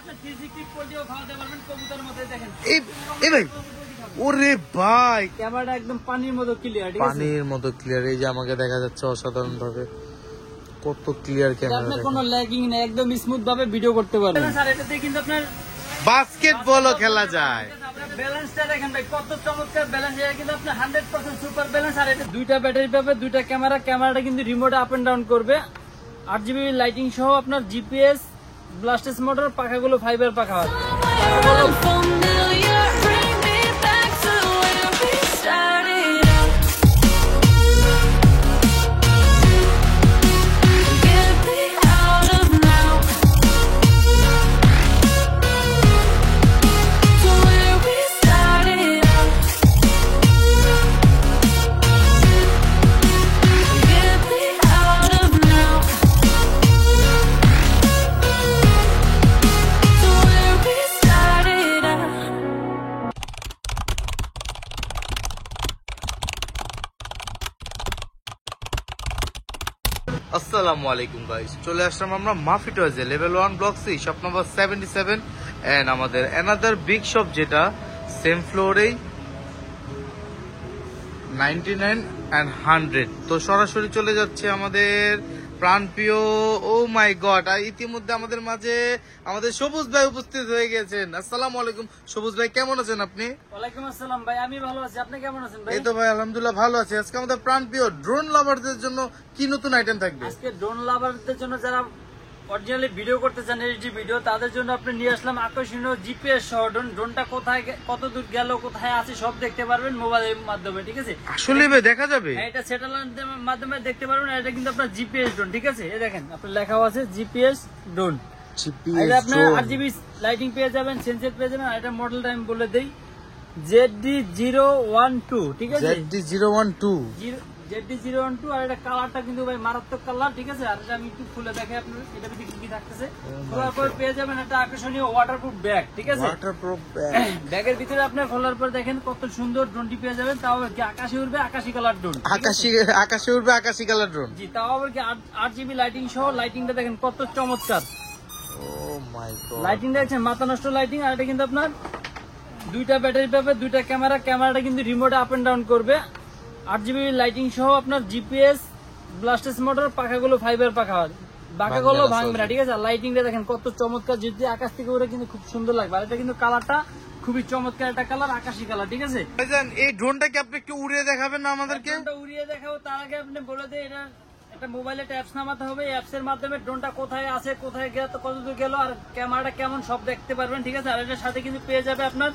আপনি 360 পোল্ট্রিও খাওয়াতে পারবেন কবুতরের মধ্যে। দেখেন এই ভাই, ওরে ভাই ক্যামেরাটা একদম পানির মতো ক্লিয়ার, ঠিক আছে? পানির মতো ক্লিয়ার। এই যে আমাকে দেখা যাচ্ছে অসাধারণ ভাবে, কত ক্লিয়ার ক্যামেরা। আপনার কোনো ল্যাগিং নেই, একদম স্মুথ ভাবে ভিডিও করতে পারবেন। স্যার এটাতে কিন্তু আপনার বাস্কেটবলও খেলা যায়। ব্যালেন্সটা দেখেন ভাই, কত চমৎকার ব্যালেন্স। এটা কিন্তু আপনার 100% সুপার ব্যালেন্স। আর এটা দুইটা ব্যাটারি পাবে, দুইটা ক্যামেরা। ক্যামেরাটা কিন্তু রিমোটে আপ এন্ড ডাউন করবে। 8GB লাইটিং সহ আপনার জিপিএস, ব্লাস্টেস মোটর, পাখাগুলো ফাইবার পাখা আছে। আসসালামু আলাইকুম গাইস, চলে আসলাম আমরা মাফি টয়েজে, level 1 block C, shop number 77 and আমাদের অ্যানাদার বিগ শপ, যেটা সেম ফ্লোরেই 99 এন্ড 100। তো সরাসরি চলে যাচ্ছে আমাদের প্রাণপ্রিয়, ও মাই গড, ইতিমধ্যে আমাদের মাঝে আমাদের সবুজ ভাই উপস্থিত হয়ে গেছেন। আসসালামু আলাইকুম সবুজ ভাই, কেমন আছেন আপনি? ওয়ালাইকুম আসসালাম ভাই, আমি ভালো আছি, আপনি কেমন আছেন ভাই? এই তো ভাই আলহামদুলিল্লাহ ভালো আছি। আজকে আমাদের প্রাণপ্রিয় ড্রোন লাভারদের জন্য কি নতুন আইটেম থাকবে? আজকে ড্রোন লাভারদের জন্য, যারা অরিজিনালি ভিডিও করতে চান, এইচডি ভিডিও, তাদের জন্য আপনি নিয়ে আসলাম আকর্ষণীয় জিপিএস সহ ড্রোন। ড্রোনটা কোথায় কত দূর গেল, কোথায় আছে সব দেখতে পারবেন মোবাইলের মাধ্যমে, ঠিক আছে? আসলে ভাই দেখা যাবে? হ্যাঁ, এটা স্যাটেলাইটের মাধ্যমে দেখতে পারবেন। এটা কিন্তু আপনার জিপিএস ড্রোন, ঠিক আছে? এই দেখেন আপনার লেখা আছে জিপিএস ড্রোন। এটা আপনার 8GB লাইটিং পেয়ে যাবেন, সেন্সর পেয়ে যাবেন। আর এটা মডেলটা আমি বলে দেই, ZD012, ঠিক আছে? ZD012 ZD012। আর এটা কালারটা কিন্তু ভাই মারাত্মক কালার, ঠিক আছে? আর এটা আমি একটু খুলে দেখাই আপনার, এটা ভিতরে কি কি থাকতেছে। খোলার পর পেয়ে যাবেন একটা আকর্ষণীয় ওয়াটারপ্রুফ ব্যাগ, ঠিক আছে? ওয়াটারপ্রুফ ব্যাগের ভিতরে আপনি খোলার পর দেখেন কত সুন্দর ড্রোনটি পেয়ে যাবেন। তাও আবার কি আকাশে উড়বে, আকাশি কালার ড্রোন, আকাশে উড়বে আকাশি কালার ড্রোন। জি, তাও আবার কি 8GB লাইটিং সহ। লাইটিংটা দেখেন কত চমৎকার। ও মাই গড, লাইটিং দেখছেন, মাথা নষ্ট লাইটিং। আর এটা কিন্তু আপনার দুইটা ব্যাটারি পাবে, দুইটা ক্যামেরা। ক্যামেরাটা কিন্তু রিমোটে আপ এন্ড ডাউন করবে। 8GB লাইটিং সহ আপনার জিপিএস, ব্লাস্টেস মোটর, পাখাগুলো ফাইবার পাখা, পাখাগুলো ভাঙবে না, ঠিক আছে? আর লাইটিংটা দেখেন কত চমৎকার, যদি আকাশ থেকে উড়ে কিন্তু খুব সুন্দর লাগবে। আর এটা কিন্তু কালারটা খুবই চমৎকার একটা কালার, আকাশি কালার, ঠিক আছে? ভাইজান এই ড্রোনটা কি আপনি একটু উড়িয়ে দেখাবেন না আমাদেরকে? ড্রোনটা উড়িয়ে দেখাবো, তার আগে আপনি বলে দেন এটা একটা মোবাইলে অ্যাপস নামাতে হবে। অ্যাপস এর মাধ্যমে ড্রোনটা কোথায় আছে, কোথায় গেল, কতদূর গেল, আর ক্যামেরাটা কেমন সব দেখতে পারবেন, ঠিক আছে? আর এটার সাথে কিন্তু পেয়ে যাবে আপনার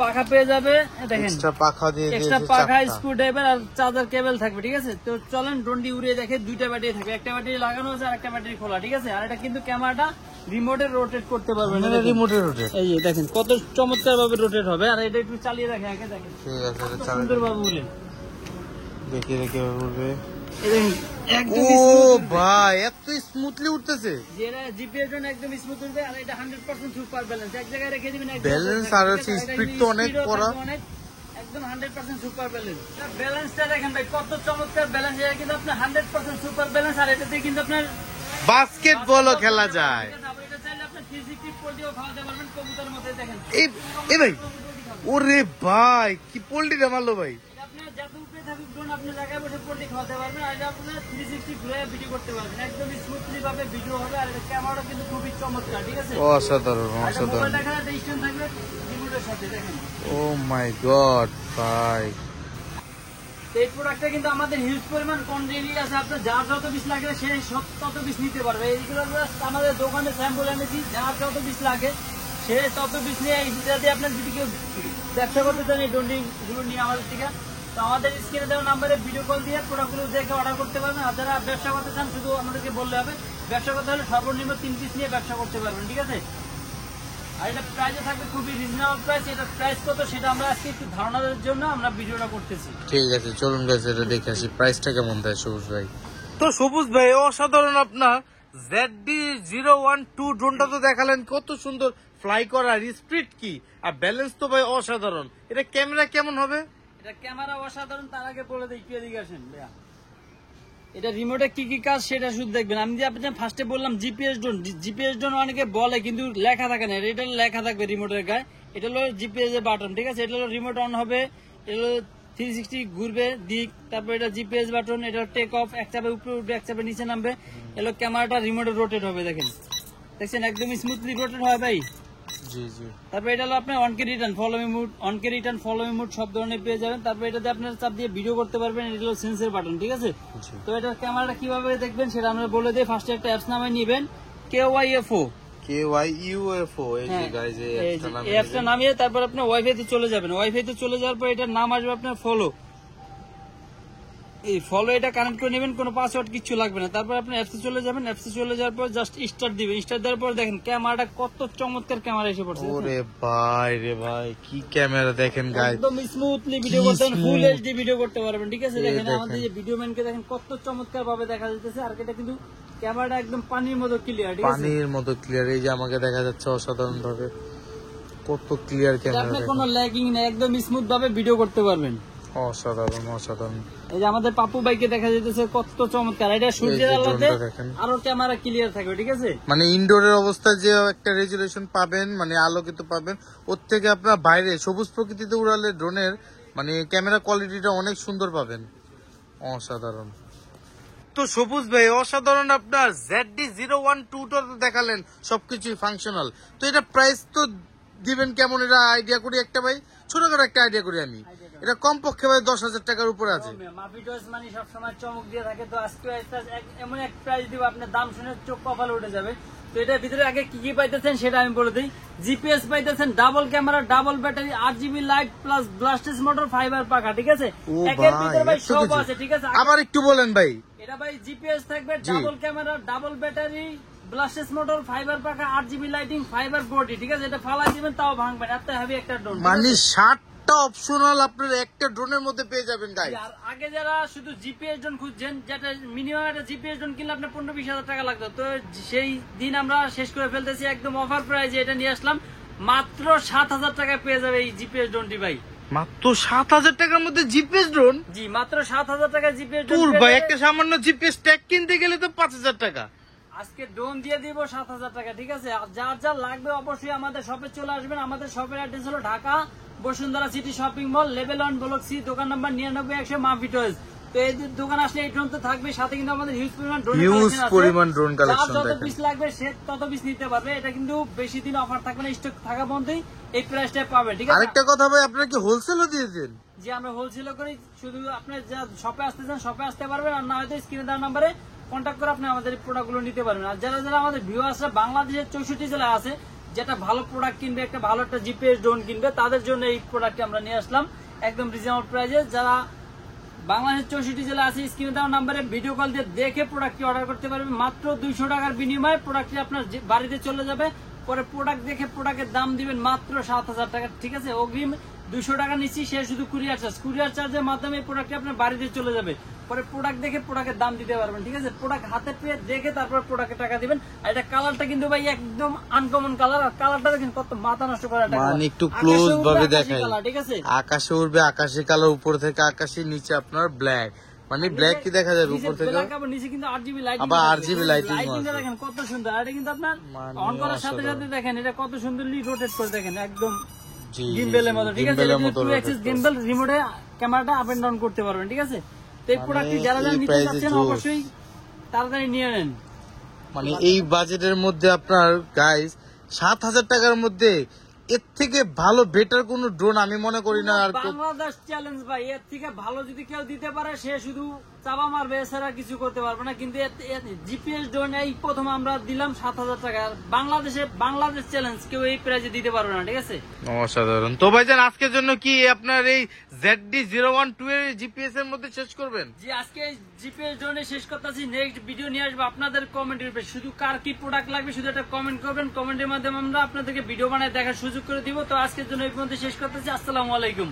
পাখা, পেয়ে যাবে দেখেন এক্সট্রা পাখা দিয়ে এক্সট্রা পাখা, স্ক্রু ড্রাইভার আর চার্জার কেবল থাকবে, ঠিক আছে? তো চলেন ড্রোনটি উড়িয়ে দেখে। দুইটা ব্যাটারি থাকবে, একটা ব্যাটারি লাগানো আছে আর একটা ব্যাটারি খোলা, ঠিক আছে? আর এটা কিন্তু ক্যামেরাটা রিমোটে রোটেট করতে পারবেন। রিমোটে রোটেট, এই যে দেখেন কত চমৎকার ভাবে রোটেট হবে। আর এটা একটু চালিয়ে রাখে আগে, দেখেন ঠিক আছে, এটা চালিয়ে সুন্দর ভাবে উড়ে দেখি দেখি উড়বে। একদম ও ভাই এত স্মুথলি উঠতেছে, যেটা জিপিএস ড্রোন একদম স্মুথ উঠবে। আর এটা 100% সুপার ব্যালেন্স, এক জায়গায় রেখে দিবেন, ব্যালেন্স আর হচ্ছে স্পিড তো অনেক করা, একদম 100% সুপার ব্যালেন্স। ব্যালেন্সটা দেখেন ভাই কত চমৎকার ব্যালেন্স। এটা কিন্তু আপনার 100% সুপার ব্যালেন্স। আর এটাতে কিন্তু আপনার বাস্কেটবলও খেলা যায়। এটা চাইলে আপনি 360 পোল্ট্রিও খাওয়াতে পারবেন কবুতরের মধ্যে। দেখেন এই ভাই, ওরে ভাই কি পোল্ট্রিটা মারলো ভাই। আপনার যত উপরে থাকুক ড্রোন, আপনি জায়গায় বসে পোল্ট্রি খাওয়াতে পারবেন। আর এটা আপনার 360 ঘুরে ভিডিও করতে পারবেন, একদম স্মুথলি ভাবে ভিডিও হবে। আর ক্যামেরাটা কিন্তু খুবই চমৎকার, ঠিক আছে? অসাধারণ অসাধারণ। মোবাইলটা এখানে ডিসটেন্স থাকবে রিমোটের সাথে, দেখেন। ও মাই গড ভাই, এই প্রোডাক্টটা কিন্তু আমাদের হিউজ পরিমাণ কোয়ান্টিটি আছে। আপনার যার যত পিস লাগে সে তত পিস নিতে পারবে। এইগুলো আমাদের দোকানে স্যাম্পল এনেছি, যার যত পিস লাগে সে তত পিস নিয়ে যাতে আপনার যদি কেউ ব্যবসা করতে চান এই ডন্ডিগুলো নিয়ে আমাদের থেকে, তো আমাদের স্ক্রিনে দেওয়া নাম্বারে ভিডিও কল দিয়ে প্রোডাক্টগুলো দেখে অর্ডার করতে পারবেন। আর যারা ব্যবসা করতে চান শুধু আমাদেরকে বললে হবে। ব্যবসা করতে হলে সর্বনিম্ন 3 পিস নিয়ে ব্যবসা করতে পারবেন, ঠিক আছে? আর এটা প্রাইসে থাকবে খুবই রিজনেবল প্রাইস। এটা প্রাইস কত সেটা আমরা আজকে একটু ধারণার জন্য আমরা ভিডিওটা করতেছি। ঠিক আছে চলুন গাইস এটা দেখে আসি প্রাইসটা কেমন দেয় সবুজ ভাই। তো সবুজ ভাই অসাধারণ, আপনার ZD012 ড্রোনটা তো দেখালেন, কত সুন্দর ফ্লাই করার স্পিড কি, আর ব্যালেন্স তো ভাই অসাধারণ। এটা ক্যামেরা কেমন হবে? এটা ক্যামেরা অসাধারণ। তার আগে বলে দিই, একটু এদিকে আসেন ভাইয়া। এটা রিমোটে কি কি কাজ সেটা শুধু দেখবেন। আমি যে আপনার ফার্স্টে বললাম জিপিএস ড্রোন, জিপিএস ড্রোন অনেকে বলে কিন্তু লেখা থাকে না, এটা লেখা থাকবে রিমোটের গায়ে। এটা হলো জিপিএস এর বাটন, ঠিক আছে। এটা হলো রিমোট অন হবে, এটা হলো 360 ঘুরবে দিক, তারপর এটা জিপিএস বাটন, এটা টেক অফ, এক চাপে উপরে উঠবে, এক চাপে নিচে নামবে। এলো ক্যামেরাটা রিমোটে রোটেট হবে, দেখছেন একদম স্মুথলি রোটেট হয় ভাই। জি জি। তারপর এটা হলো আপনার অনকে রিটার্ন, ফলো মি মুড, অনকে রিটার্ন, ফলো মি মুড সব ধরনের পেয়ে যাবেন। তারপর এটাতে আপনার চাপ দিয়ে ভিডিও করতে পারবেন, এটা হলো সেন্সর বাটন, ঠিক আছে। তো এটা ক্যামেরাটা কিভাবে দেখবেন সেটা আমরা বলে দিই। ফার্স্টে একটা অ্যাপস নামায় নেবেন, KYUFO, এই যে গাইস এই অ্যাপসটা নামিয়ে তারপর আপনি ওয়াইফাই তে চলে যাবেন। ওয়াইফাই তে চলে যাওয়ার পর এটার নাম আসবে আপনার ফলো। এই ফলো এটা কানেক্ট করে নেবেন, কোনো পাসওয়ার্ড কিছু লাগবে না। তারপর আপনি অ্যাপসে চলে যাবেন, অ্যাপসে চলে যাওয়ার পর জাস্ট স্টার্ট দিবেন। স্টার্ট দেওয়ার পর দেখেন ক্যামেরাটা কত চমৎকার ক্যামেরা এসে পড়ছে। ওরে ভাই রে ভাই, কি ক্যামেরা দেখেন গাইস, একদম স্মুথলি ভিডিও করতে পারবেন, ফুল এইচডি ভিডিও করতে পারবেন, ঠিক আছে। দেখেন আমাদের যে ভিডিও ম্যানকে দেখেন কত চমৎকার ভাবে দেখা যাচ্ছে। আর এটা কিন্তু ক্যামেরাটা একদম পানির মতো ক্লিয়ার, ঠিক আছে, পানির মতো ক্লিয়ার। এই যে আমাকে দেখা যাচ্ছে অসাধারণ ভাবে, কত ক্লিয়ার ক্যামেরা, আপনি কোনো ল্যাগিং নেই, একদম স্মুথ ভাবে ভিডিও করতে পারবেন। অসাধারণ অসাধারণ। এই যে আমাদের পাপ্পু ভাইকে দেখা যাচ্ছে কত চমৎকার। এটা সূর্যের আলোতে আরো ক্যামেরা ক্লিয়ার থাকবে, ঠিক আছে। মানে ইনডোরের অবস্থায় যে একটা রেজুলেশন পাবেন, মানে আলোকিত পাবেন, ওর থেকে আপনার বাইরে সবুজ প্রকৃতিতে উড়ালে ড্রোনের মানে ক্যামেরা কোয়ালিটিটা অনেক সুন্দর পাবেন, অসাধারণ। তো সবুজ ভাই অসাধারণ, আপনার ZD-0122 তো দেখালেন, সবকিছুই ফাংশনাল। তো এটা প্রাইস তো দিবেন কেমন, এটা আইডিয়া করি একটা ভাই, ছোটখাটো একটা আইডিয়া করি আমি। এটা কমপক্ষে ভাই 10,000 টাকার উপরে আছে। মাফি টয়েস মানে সবসময় চমক দিয়ে থাকে, তো আজকে এমন এক প্রাইস দিব আপনার দাম শুনে চোখ কপালে উঠে যাবে। তো এটার ভিতরে আগে কি কি পাইতেছেন সেটা আমি বলে দিই। জিপিএস পাইতেছেন, double camera, double battery, 8GB light plus brushless motor, fibre পাখা, ঠিক আছে। একের ভিতরে ভাই সব আছে, ঠিক আছে। আবার একটু বলেন ভাই। এটা ভাই জিপিএস থাকবে, double camera, double battery, brushless motor, fibre পাখা, 8GB লাইটিং, ফাইবার বডি, ঠিক আছে। এটা ফালাই দিবেন তাও ভাঙবেন, এত হেভি একটা ড্রোন, মানে 60টা অপশনাল আপনার একটা ড্রোনের মধ্যে পেয়ে যাবেন গাইস। আর আগে যারা শুধু জিপিএস ড্রোন খুঁজছেন, যেটা মিনিমাম একটা জিপিএস ড্রোন কিনলে আপনার 15-20 হাজার টাকা লাগতো, তো সেই দিন আমরা শেষ করে ফেলতেছি। একদম অফার প্রাইজে এটা নিয়ে আসলাম, মাত্র 7,000 টাকায় পেয়ে যাবে এই জিপিএস ড্রোনটি ভাই। মাত্র 7,000 টাকার মধ্যে জিপিএস ড্রোন? জি, মাত্র 7,000 টাকায় জিপিএস ড্রোন। ড্রোন ভাই একটা সামান্য জিপিএস ট্যাগ কিনতে গেলে তো 5,000 টাকা। আজকে ড্রোন দিয়ে দিব 7,000 টাকা, ঠিক আছে। আর যার যা লাগবে অবশ্যই আমাদের শপে চলে আসবেন। আমাদের শপের অ্যাড্রেস হলো Dhaka Bashundhara city shopping mall, level 1 block C, দোকান নাম্বার 99 মাফি টয়েস। তো এই দোকান আসলে এই ড্রোন তো থাকবে, সাথে কিন্তু আমাদের হিউজ পরিমাণ ড্রোন কালেকশন আছে। যত পিস লাগবে সে তত পিস নিতে পারবে। এটা কিন্তু বেশি দিন অফার থাকবে না, স্টক থাকা বন্ধই এই প্রাইসটা পাবেন, ঠিক আছে। আরেকটা কথা ভাই, আপনারা কি হোলসেলও দিয়েছেন? জি, আমরা হোলসেল করি। শুধু আপনি যা শপে আসতে চান শপে আসতে পারবেন, আর না হয়তো স্ক্রিনে দেওয়া নাম্বারে কন্ট্যাক্ট করে আপনি আমাদের প্রোডাক্ট গুলো নিতে পারবেন। আর যারা যারা আমাদের ভিউয়ার্সরা বাংলাদেশের 64 জেলায় আছে, যেটা ভালো প্রোডাক্ট কিনবে, একটা ভালো একটা জিপিএস ড্রোন কিনবে, তাদের জন্য এই প্রোডাক্টটি আমরা নিয়ে আসলাম একদম রিজনেবল প্রাইসে। যারা বাংলাদেশের 64 জেলা আছে, স্ক্রিনে দেওয়া নাম্বারে ভিডিও কল দিয়ে দেখে প্রোডাক্টটি অর্ডার করতে পারবে। মাত্র 200 টাকার বিনিময়ে প্রোডাক্টটি আপনার বাড়িতে চলে যাবে। পরে প্রোডাক্ট দেখে প্রোডাক্টের দাম দিবেন মাত্র 7,000 টাকা, ঠিক আছে। অগ্রিম 200 টাকা নিচ্ছি, সে শুধু কুরিয়ার চার্জের মাধ্যমে প্রোডাক্টটি আপনার বাড়িতে চলে যাবে। পরে প্রোডাক্ট দেখে প্রোডাক্টের দাম দিতে পারবেন, ঠিক আছে। প্রোডাক্ট হাতে পেয়ে দেখে তারপর প্রোডাক্টের টাকা দিবেন। আর এটা কালারটা কিন্তু ভাই একদম আনকমন কালার, আর কালারটা দেখেন কত মাথা নষ্ট করা একটা মানে একটু ক্লোজ ভাবে দেখাই, ঠিক আছে। আকাশে উড়বে আকাশি কালার, উপর থেকে আকাশি, নিচে আপনার ব্ল্যাক, মানে ব্ল্যাক কি দেখা যাবে উপর থেকে, নিচে কিন্তু 8GB লাইটিং, আবার 8GB লাইটিং দেখেন কত সুন্দর। আর এটা কিন্তু আপনার অন করার সাথে সাথে দেখেন এটা কত সুন্দরলি রোটেট করে, দেখেন একদম গিম্বেলের মতো, ঠিক আছে। 2 অ্যাক্সিস গিম্বেল, রিমোটে ক্যামেরাটা আপ এন্ড ডাউন করতে পারবেন, ঠিক আছে। তো এই প্রোডাক্টটি যারা যারা নিতে চাচ্ছেন অবশ্যই তাড়াতাড়ি নিয়ে নেন। মানে এই বাজেটের মধ্যে আপনার গাইস 7,000 টাকার মধ্যে এর থেকে ভালো বেটার কোন ড্রোন আমি মনে করি না। আর বাংলাদেশ চ্যালেঞ্জ ভাই, এর থেকে ভালো যদি কেউ দিতে পারে সে শুধু চাপা মারবে, এছাড়া কিছু করতে পারবে না। কিন্তু জিপিএস ড্রোন এই প্রথম আমরা দিলাম 7,000 টাকা। বাংলাদেশ চ্যালেঞ্জ কেউ এই প্রাইজে দিতে পারবে না, ঠিক আছে। অসাধারণ। তো ভাইজান আজকের জন্য কি আপনার এই ZD-0122 এর জিপিএস এর মধ্যে শেষ করবেন? জি, আজকে জিপিএস ড্রোনে শেষ করতেছি। নেক্সট ভিডিও নিয়ে আসবো আপনাদের কমেন্টের উপরে। শুধু কার কি প্রোডাক্ট লাগবে শুধু একটা কমেন্ট করবেন, কমেন্টের মাধ্যমে আমরা আপনাদেরকে ভিডিও বানায় দেখার সুযোগ করে দিব। তো আজকের জন্য এই পর্যন্ত শেষ করতেছি। আসসালামু আলাইকুম।